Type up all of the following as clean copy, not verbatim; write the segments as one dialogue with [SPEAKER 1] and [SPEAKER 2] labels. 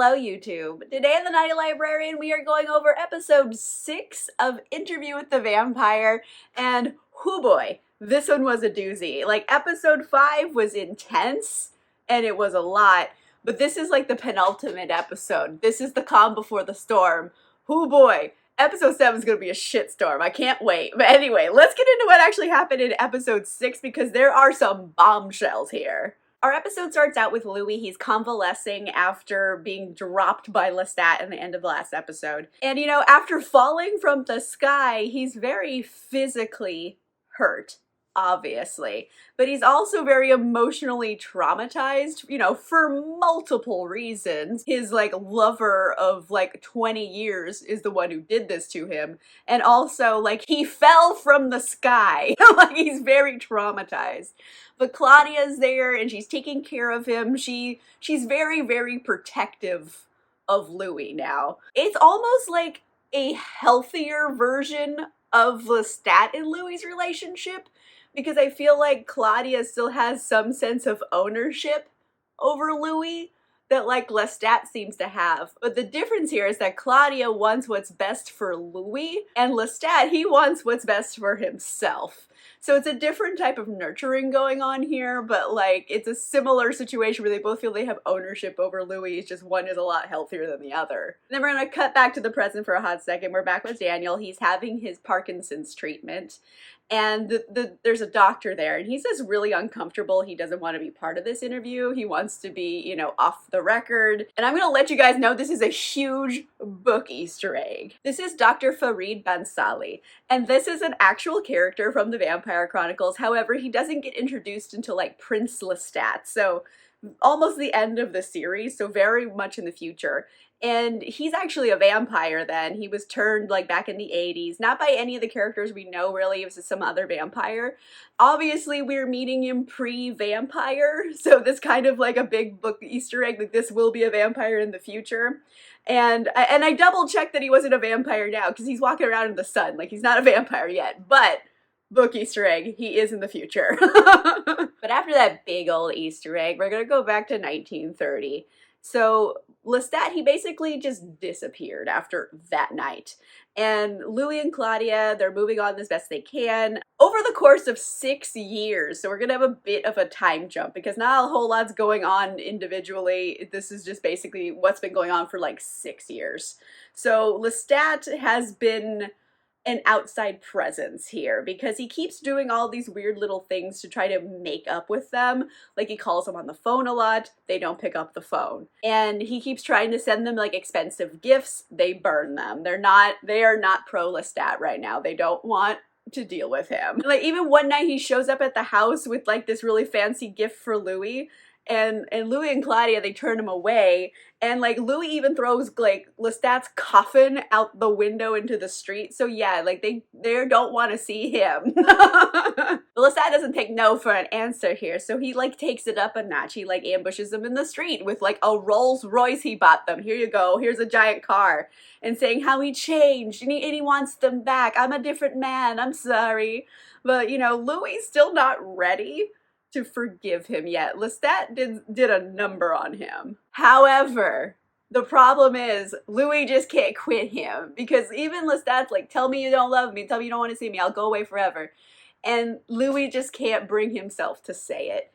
[SPEAKER 1] Hello YouTube. Today in the Night Librarian we are going over episode 6 of Interview with the Vampire, and whoo boy, this one was a doozy. Like, episode 5 was intense and it was a lot, but this is like the penultimate episode. This is the calm before the storm. Whoo boy, episode 7 is going to be a shitstorm. I can't wait. But anyway, let's get into what actually happened in episode 6 because there are some bombshells here. Our episode starts out with Louis. He's convalescing after being dropped by Lestat in the end of the last episode. And, you know, after falling from the sky, he's very physically hurt, obviously. But he's also very emotionally traumatized, you know, for multiple reasons. His, like, lover of, like, 20 years is the one who did this to him. And also, like, he fell from the sky. Like, he's very traumatized. But Claudia's there and she's taking care of him. She's very, very protective of Louis now. It's almost like a healthier version of Lestat and Louis' relationship, because I feel like Claudia still has some sense of ownership over Louis that, like, Lestat seems to have. But the difference here is that Claudia wants what's best for Louis, and Lestat, he wants what's best for himself. So it's a different type of nurturing going on here, but, like, it's a similar situation where they both feel they have ownership over Louis. It's just one is a lot healthier than the other. Then we're gonna cut back to the present for a hot second. We're back with Daniel. He's having his Parkinson's treatment, and there's a doctor there, and he's just really uncomfortable. He doesn't want to be part of this interview. He wants to be, you know, off the record. And I'm gonna let you guys know this is a huge book Easter egg. This is Dr. Farid Bansali, and this is an actual character from the Vampire Chronicles. However, he doesn't get introduced until, like, Prince Lestat, so almost the end of the series, so very much in the future. And he's actually a vampire then. He was turned, like, back in the 80s. Not by any of the characters we know, really. It was just some other vampire. Obviously, we're meeting him pre-vampire, so this kind of like a big book Easter egg, like this will be a vampire in the future. And I double-checked that he wasn't a vampire now, because he's walking around in the sun. Like, he's not a vampire yet, but book Easter egg, he is in the future. But after that big old Easter egg, we're gonna go back to 1930. So Lestat, he basically just disappeared after that night. And Louis and Claudia, they're moving on as best they can over the course of 6 years. So we're gonna have a bit of a time jump because not a whole lot's going on individually. This is just basically what's been going on for like 6 years. So Lestat has been an outside presence here because he keeps doing all these weird little things to try to make up with them. Like, he calls them on the phone a lot, they don't pick up the phone. And he keeps trying to send them, like, expensive gifts, they burn them. They are not pro Lestat right now. They don't want to deal with him. Like, even one night he shows up at the house with, like, this really fancy gift for Louis, and Louis and Claudia, they turn him away, and, like, Louis even throws, like, Lestat's coffin out the window into the street. So yeah, like, they don't want to see him. But Lestat doesn't take no for an answer here, so he, like, takes it up a notch. He, like, ambushes them in the street with, like, a Rolls Royce he bought them. Here you go, here's a giant car. And saying how he changed, and he wants them back. I'm a different man, I'm sorry. But, you know, Louis still not ready to forgive him yet. Lestat did a number on him. However, the problem is Louis just can't quit him, because even Lestat's like, tell me you don't love me, tell me you don't want to see me, I'll go away forever. And Louis just can't bring himself to say it.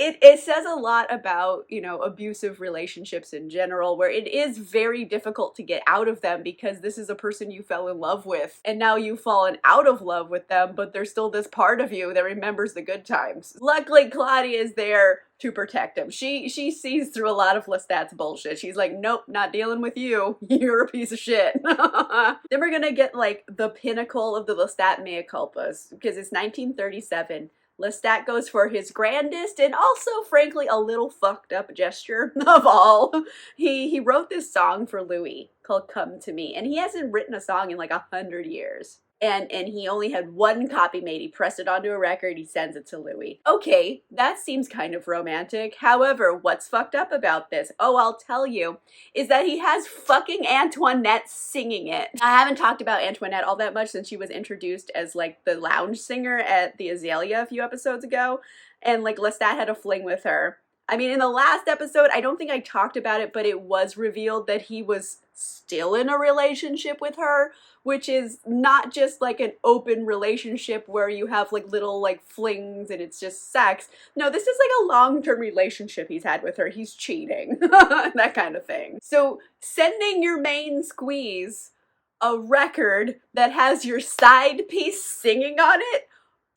[SPEAKER 1] It says a lot about, you know, abusive relationships in general, where it is very difficult to get out of them because this is a person you fell in love with, and now you've fallen out of love with them, but there's still this part of you that remembers the good times. Luckily, Claudia is there to protect him. She sees through a lot of Lestat's bullshit. She's like, nope, not dealing with you. You're a piece of shit. Then we're gonna get, like, the pinnacle of the Lestat mea culpas, because it's 1937. Lestat goes for his grandest and also, frankly, a little fucked up gesture of all. He wrote this song for Louis called Come to Me, and he hasn't written a song in like 100 years. And he only had one copy made. He pressed it onto a record, he sends it to Louis. Okay, that seems kind of romantic. However, what's fucked up about this? Oh, I'll tell you, is that he has fucking Antoinette singing it. I haven't talked about Antoinette all that much since she was introduced as, like, the lounge singer at the Azalea a few episodes ago. And, like, Lestat had a fling with her. I mean, in the last episode, I don't think I talked about it, but it was revealed that he was still in a relationship with her, which is not just like an open relationship where you have like little like flings and it's just sex. No, this is like a long-term relationship he's had with her. He's cheating, that kind of thing. So sending your main squeeze a record that has your side piece singing on it,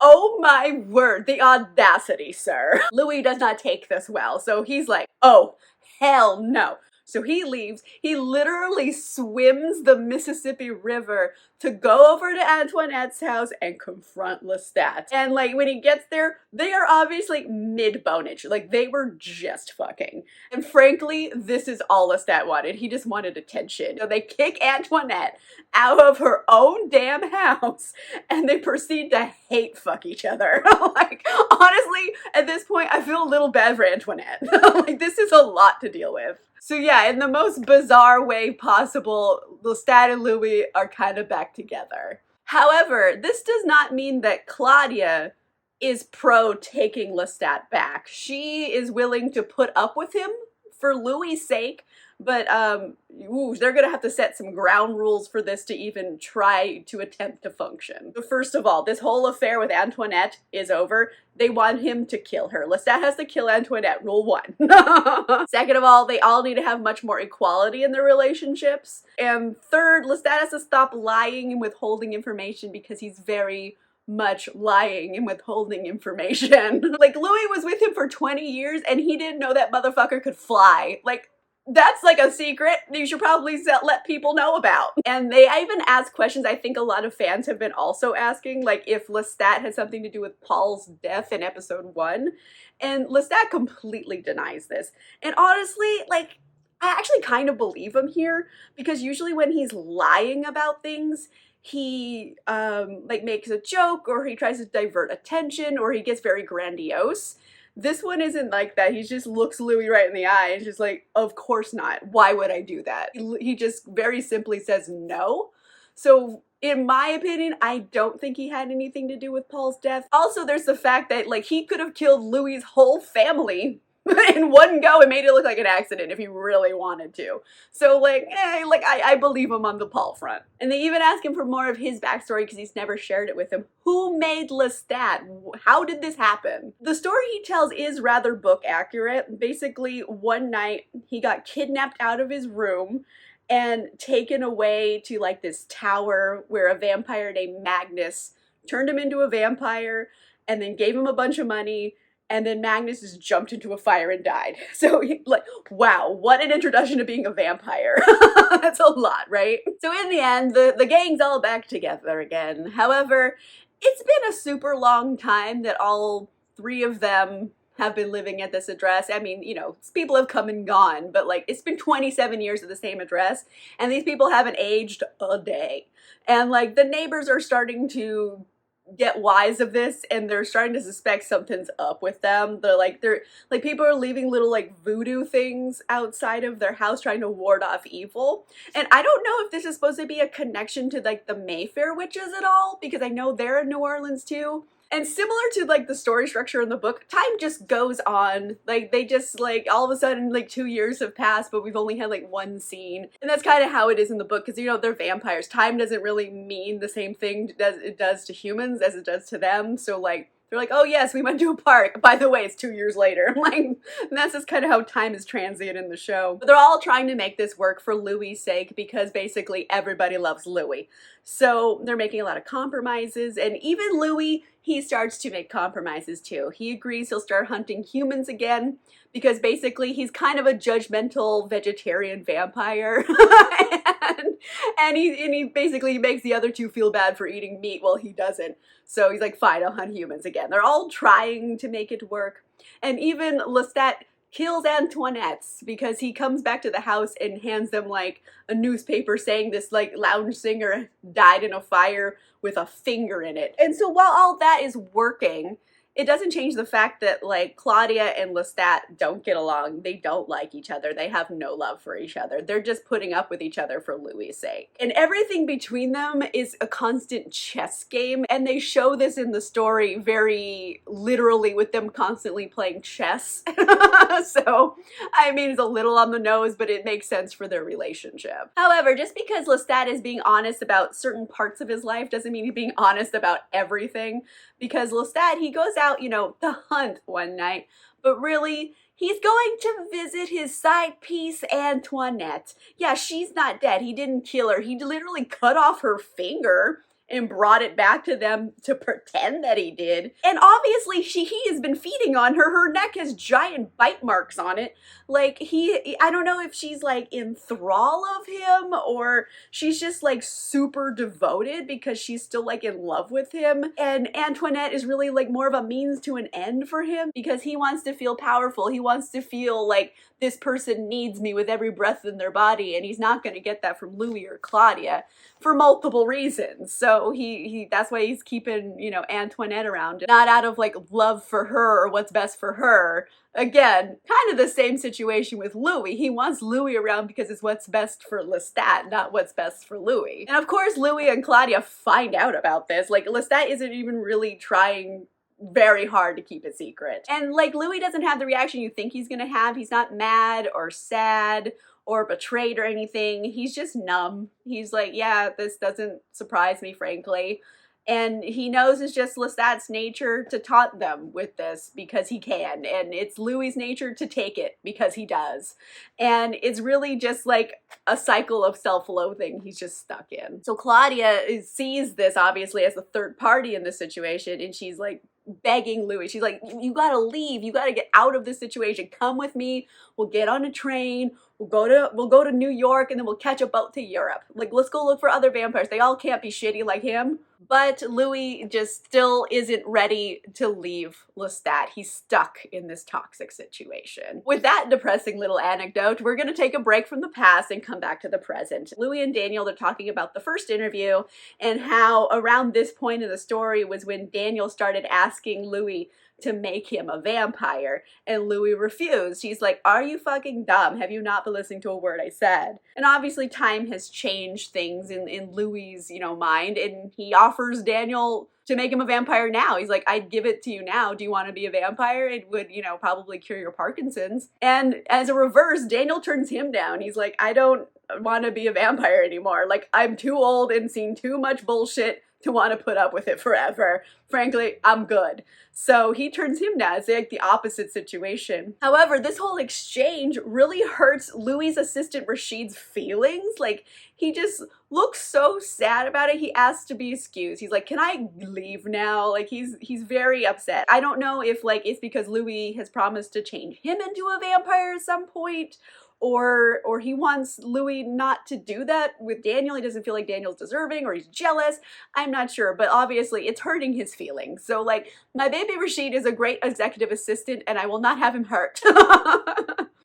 [SPEAKER 1] oh my word, the audacity, sir. Louis does not take this well, so he's like, oh, hell no. So he leaves. He literally swims the Mississippi River to go over to Antoinette's house and confront Lestat. And like when he gets there, they are obviously mid-bonage. Like they were just fucking. And frankly, this is all Lestat wanted. He just wanted attention. So they kick Antoinette out of her own damn house and they proceed to hate fuck each other. Like honestly, at this point, I feel a little bad for Antoinette. Like this is a lot to deal with. So yeah, in the most bizarre way possible, Lestat and Louis are kind of back together. However, this does not mean that Claudia is pro taking Lestat back. She is willing to put up with him for Louis' sake, but they're gonna have to set some ground rules for this to even try to attempt to function. So first of all, this whole affair with Antoinette is over. They want him to kill her. Lestat has to kill Antoinette, rule 1. Second of all, they all need to have much more equality in their relationships. And third, Lestat has to stop lying and withholding information because he's very much lying and withholding information. Like Louis was with him for 20 years and he didn't know that motherfucker could fly. Like that's like a secret you should probably let people know about. And they even ask questions I think a lot of fans have been also asking, like if Lestat had something to do with Paul's death in episode 1. And Lestat completely denies this. And honestly, like, I actually kind of believe him here because usually when he's lying about things, he like makes a joke or he tries to divert attention or he gets very grandiose. This one isn't like that. He just looks Louis right in the eye and just like, of course not. Why would I do that? He just very simply says no. So in my opinion, I don't think he had anything to do with Paul's death. Also, there's the fact that like he could have killed Louis' whole family in one go and made it look like an accident if he really wanted to. So like, I believe him on the Paul front. And they even ask him for more of his backstory because he's never shared it with him. Who made Lestat? How did this happen? The story he tells is rather book accurate. Basically, one night he got kidnapped out of his room and taken away to like this tower where a vampire named Magnus turned him into a vampire and then gave him a bunch of money. And then Magnus just jumped into a fire and died. So, like, wow, what an introduction to being a vampire. That's a lot, right? So in the end, the gang's all back together again. However, it's been a super long time that all 3 of them have been living at this address. I mean, you know, people have come and gone, but like, it's been 27 years at the same address, and these people haven't aged a day. And like, the neighbors are starting to get wise of this and they're starting to suspect something's up with them. They're like people are leaving little like voodoo things outside of their house trying to ward off evil. And I don't know if this is supposed to be a connection to like the Mayfair witches at all, because I know they're in New Orleans too. And similar to like the story structure in the book, time just goes on. Like they just like all of a sudden like 2 years have passed, but we've only had like 1 scene. And that's kind of how it is in the book because, you know, they're vampires. Time doesn't really mean the same thing as it does to humans as it does to them. So like they're like, oh yes, we went to a park. By the way, it's 2 years later. Like, and that's just kind of how time is transient in the show. But they're all trying to make this work for Louis' sake because basically everybody loves Louis. So they're making a lot of compromises, and even Louis, he starts to make compromises too. He agrees he'll start hunting humans again because basically he's kind of a judgmental vegetarian vampire. and he basically makes the other 2 feel bad for eating meat while he doesn't. So he's like, fine, I'll hunt humans again. They're all trying to make it work. And even Lestat kills Antoinette's because he comes back to the house and hands them like a newspaper saying this like lounge singer died in a fire with a finger in it. And so while all that is working it doesn't change the fact that, like, Claudia and Lestat don't get along. They don't like each other. They have no love for each other. They're just putting up with each other for Louis' sake. And everything between them is a constant chess game, and they show this in the story very literally with them constantly playing chess. So, I mean, it's a little on the nose, but it makes sense for their relationship. However, just because Lestat is being honest about certain parts of his life doesn't mean he's being honest about everything. Because Lestat, he goes out, you know, to hunt one night, but really, he's going to visit his side piece, Antoinette. Yeah, she's not dead. He didn't kill her. He literally cut off her finger and brought it back to them to pretend that he did. And obviously he has been feeding on her. Her neck has giant bite marks on it. Like I don't know if she's like in thrall of him or she's just like super devoted because she's still like in love with him. And Antoinette is really like more of a means to an end for him because he wants to feel powerful. He wants to feel like this person needs me with every breath in their body, and he's not going to get that from Louis or Claudia for multiple reasons. So he that's why he's keeping, you know, Antoinette around, not out of like love for her or what's best for her. Again, kind of the same situation with Louis. He wants Louis around because it's what's best for Lestat, not what's best for Louis. And of course, Louis and Claudia find out about this. Like, Lestat isn't even really trying very hard to keep it secret. And like, Louis doesn't have the reaction you think he's gonna have. He's not mad or sad or betrayed or anything. He's just numb. He's like, yeah, this doesn't surprise me, frankly. And he knows it's just Lestat's nature to taunt them with this because he can. And it's Louis's nature to take it because he does. And it's really just like a cycle of self-loathing he's just stuck in. So Claudia sees this obviously as the third party in this situation, and she's like begging Louis. She's like, you gotta leave. You gotta get out of this situation. Come with me. We'll get on a train. We'll go to New York, and then we'll catch a boat to Europe. Like, let's go look for other vampires. They all can't be shitty like him. But Louis just still isn't ready to leave Lestat. He's stuck in this toxic situation. With that depressing little anecdote, we're gonna take a break from the past and come back to the present. Louis and Daniel are talking about the first interview and how around this point in the story was when Daniel started asking Louis to make him a vampire, and Louis refused. He's like, are you fucking dumb? Have you not been listening to a word I said? And obviously time has changed things in Louis's, you know, mind, and he offers Daniel to make him a vampire now. He's like, I'd give it to you now. Do you want to be a vampire? It would, you know, probably cure your Parkinson's. And as a reverse, Daniel turns him down. He's like, I don't want to be a vampire anymore. Like, I'm too old and seen too much bullshit to want to put up with it forever. Frankly, I'm good. So he turns him down. It's like the opposite situation. However, this whole exchange really hurts Louis's assistant Rashid's feelings. Like, he just looks so sad about it. He asks to be excused. He's like, can I leave now? Like, he's very upset. I don't know if like it's because Louis has promised to change him into a vampire at some point, or he wants Louis not to do that with Daniel. He doesn't feel like Daniel's deserving, or he's jealous. I'm not sure, but obviously it's hurting his feelings. So like, my baby Rashid is a great executive assistant, and I will not have him hurt.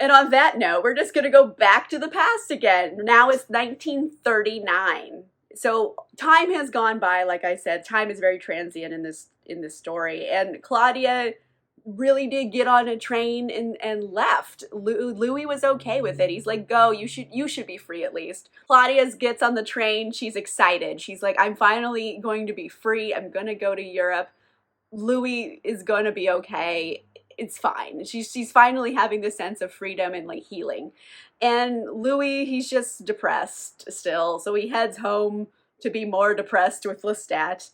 [SPEAKER 1] And on that note, we're just gonna go back to the past again. Now it's 1939. So time has gone by. Like I said, time is very transient in this story, and Claudia really did get on a train and left. Louis was okay with it. He's like, go, you should be free at least. Claudia gets on the train. She's excited. She's like, I'm finally going to be free. I'm gonna go to Europe. Louis is gonna be okay. It's fine. She's finally having this sense of freedom and like healing. And Louis, he's just depressed still. So he heads home to be more depressed with Lestat.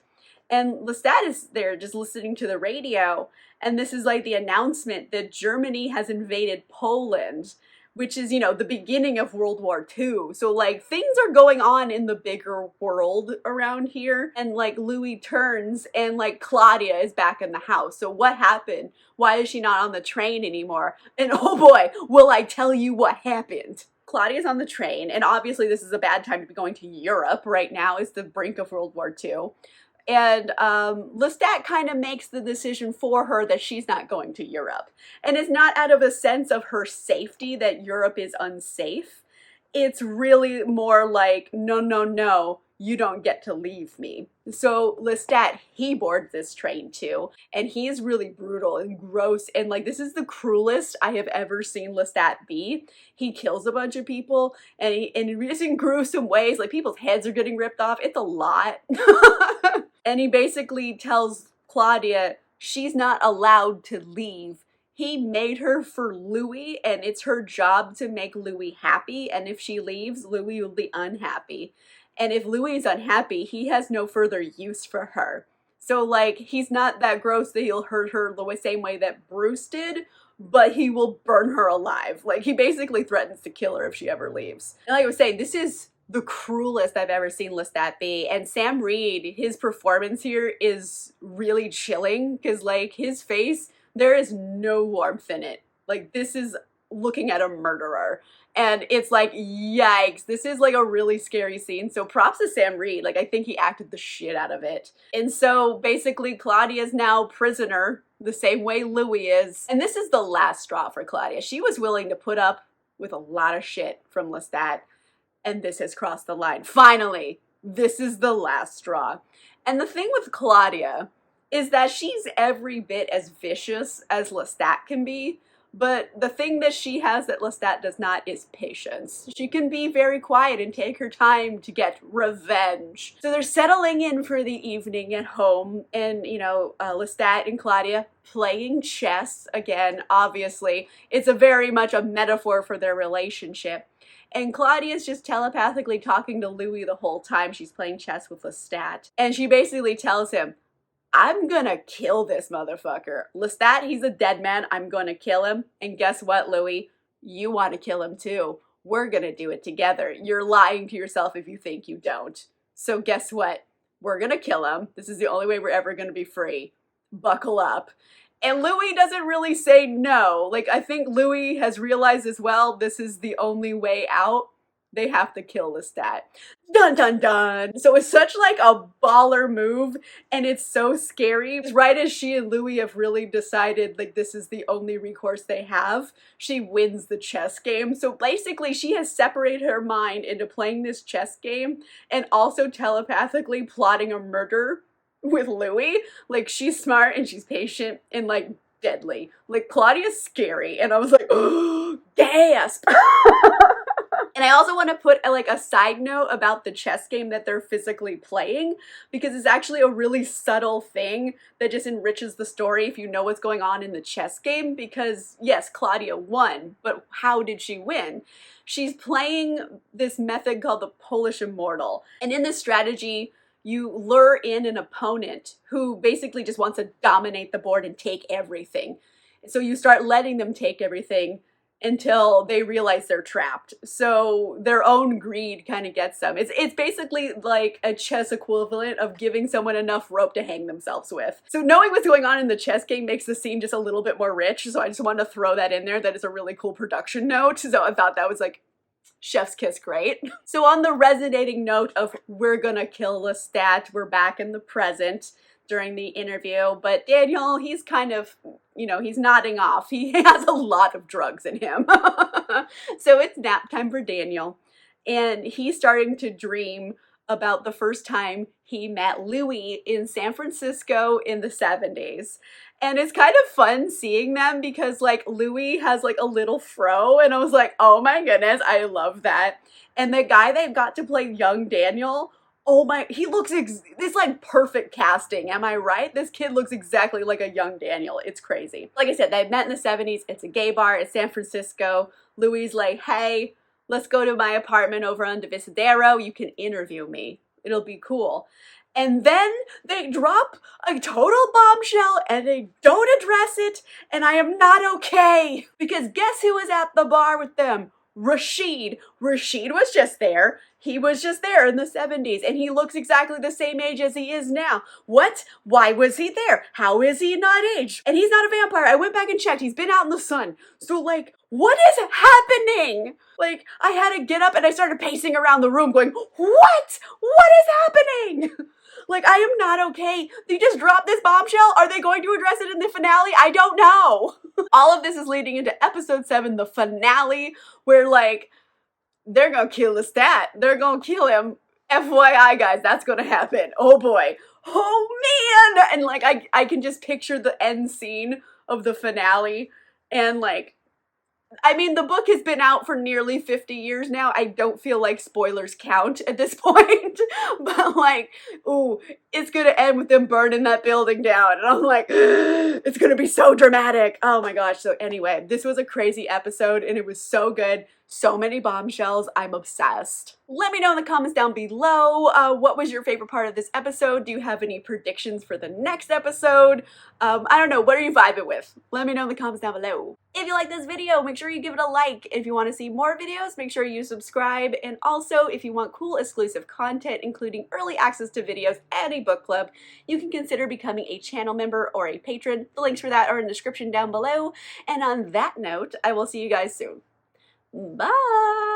[SPEAKER 1] And Lestat is there just listening to the radio, and this is like the announcement that Germany has invaded Poland, which is, you know, the beginning of World War II. So like, things are going on in the bigger world around here. And like, Louis turns and like, Claudia is back in the house. So what happened? Why is she not on the train anymore? And oh boy, will I tell you what happened. Claudia's on the train, and obviously this is a bad time to be going to Europe right now. It's the brink of World War II. And Lestat kind of makes the decision for her that she's not going to Europe. And it's not out of a sense of her safety that Europe is unsafe. It's really more like, no, no, no, you don't get to leave me. So Lestat, he boards this train too, and he's really brutal and gross, and like this is the cruelest I have ever seen Lestat be. He kills a bunch of people, and it's in gruesome ways, like people's heads are getting ripped off. It's a lot. And he basically tells Claudia she's not allowed to leave. He made her for Louis, and it's her job to make Louis happy, and if she leaves, Louis will be unhappy. And if Louis is unhappy, he has no further use for her. So, like, he's not that gross that he'll hurt her the same way that Bruce did, but he will burn her alive. Like, he basically threatens to kill her if she ever leaves. And like I was saying, this is the cruelest I've ever seen Lestat be. And Sam Reed, his performance here is really chilling, because, like, his face, there is no warmth in it. Like, this is looking at a murderer. And it's like, yikes, this is like a really scary scene. So props to Sam Reed. Like, I think he acted the shit out of it. And so basically Claudia's now prisoner, the same way Louis is. And this is the last straw for Claudia. She was willing to put up with a lot of shit from Lestat, and this has crossed the line. Finally, this is the last straw. And the thing with Claudia is that she's every bit as vicious as Lestat can be, but the thing that she has that Lestat does not is patience. She can be very quiet and take her time to get revenge. So they're settling in for the evening at home, and, you know, Lestat and Claudia playing chess. Again, obviously, it's very much a metaphor for their relationship. And Claudia's just telepathically talking to Louis the whole time she's playing chess with Lestat. And she basically tells him, I'm gonna kill this motherfucker. Lestat, he's a dead man. I'm gonna kill him. And guess what, Louis? You want to kill him too. We're gonna do it together. You're lying to yourself if you think you don't. So guess what? We're gonna kill him. This is the only way we're ever gonna be free. Buckle up. And Louis doesn't really say no. Like, I think Louis has realized as well, this is the only way out. They have to kill Lestat. Dun dun dun! So it's such like a baller move, and it's so scary. Right as she and Louis have really decided like this is the only recourse they have, she wins the chess game. So basically she has separated her mind into playing this chess game and also telepathically plotting a murder with Louis. Like, she's smart and she's patient and like deadly. Like, Claudia's scary, and I was like, oh, gasp! And I also want to put like a side note about the chess game that they're physically playing, because it's actually a really subtle thing that just enriches the story if you know what's going on in the chess game. Because yes, Claudia won, but how did she win? She's playing this method called the Polish Immortal. And in this strategy, you lure in an opponent who basically just wants to dominate the board and take everything. So you start letting them take everything until they realize they're trapped. So their own greed kind of gets them. It's basically like a chess equivalent of giving someone enough rope to hang themselves with. So knowing what's going on in the chess game makes the scene just a little bit more rich. So I just wanted to throw that in there. That is a really cool production note. So I thought that was like chef's kiss great. So on the resonating note of we're gonna kill Lestat, we're back in the present during the interview, but Daniel, he's kind of, you know, he's nodding off. He has a lot of drugs in him. So it's nap time for Daniel, and he's starting to dream about the first time he met Louis in San Francisco in the 70s. And it's kind of fun seeing them because like Louis has like a little fro, and I was like, oh my goodness, I love that. And the guy they've got to play young Daniel, oh my, he looks, it's like perfect casting, am I right? This kid looks exactly like a young Daniel. It's crazy. Like I said, they met in the 70s. It's a gay bar. It's San Francisco. Louis like, hey, let's go to my apartment over on Divisadero. You can interview me. It'll be cool. And then they drop a total bombshell and they don't address it, and I am not okay. Because guess who was at the bar with them? Rashid. Rashid was just there. He was just there in the 70s, and he looks exactly the same age as he is now. What? Why was he there? How is he not aged? And he's not a vampire. I went back and checked. He's been out in the sun. So, like, what is happening? Like, I had to get up and I started pacing around the room going, what? What is happening? Like, I am not okay. They just dropped this bombshell. Are they going to address it in the finale? I don't know. All of this is leading into episode 7, the finale, where, like, they're gonna kill Lestat. They're gonna kill him. FYI, guys, that's gonna happen. Oh boy. Oh man! And like I can just picture the end scene of the finale, and like, I mean, the book has been out for nearly 50 years now. I don't feel like spoilers count at this point. But like, ooh, it's gonna end with them burning that building down. And I'm like, it's gonna be so dramatic. Oh my gosh. So anyway, this was a crazy episode and it was so good. So many bombshells. I'm obsessed. Let me know in the comments down below, what was your favorite part of this episode? Do you have any predictions for the next episode? I don't know, what are you vibing with? Let me know in the comments down below. If you like this video, make sure you give it a like. If you want to see more videos, make sure you subscribe. And also, if you want cool exclusive content, including early access to videos and a book club, you can consider becoming a channel member or a patron. The links for that are in the description down below. And on that note, I will see you guys soon. Bye!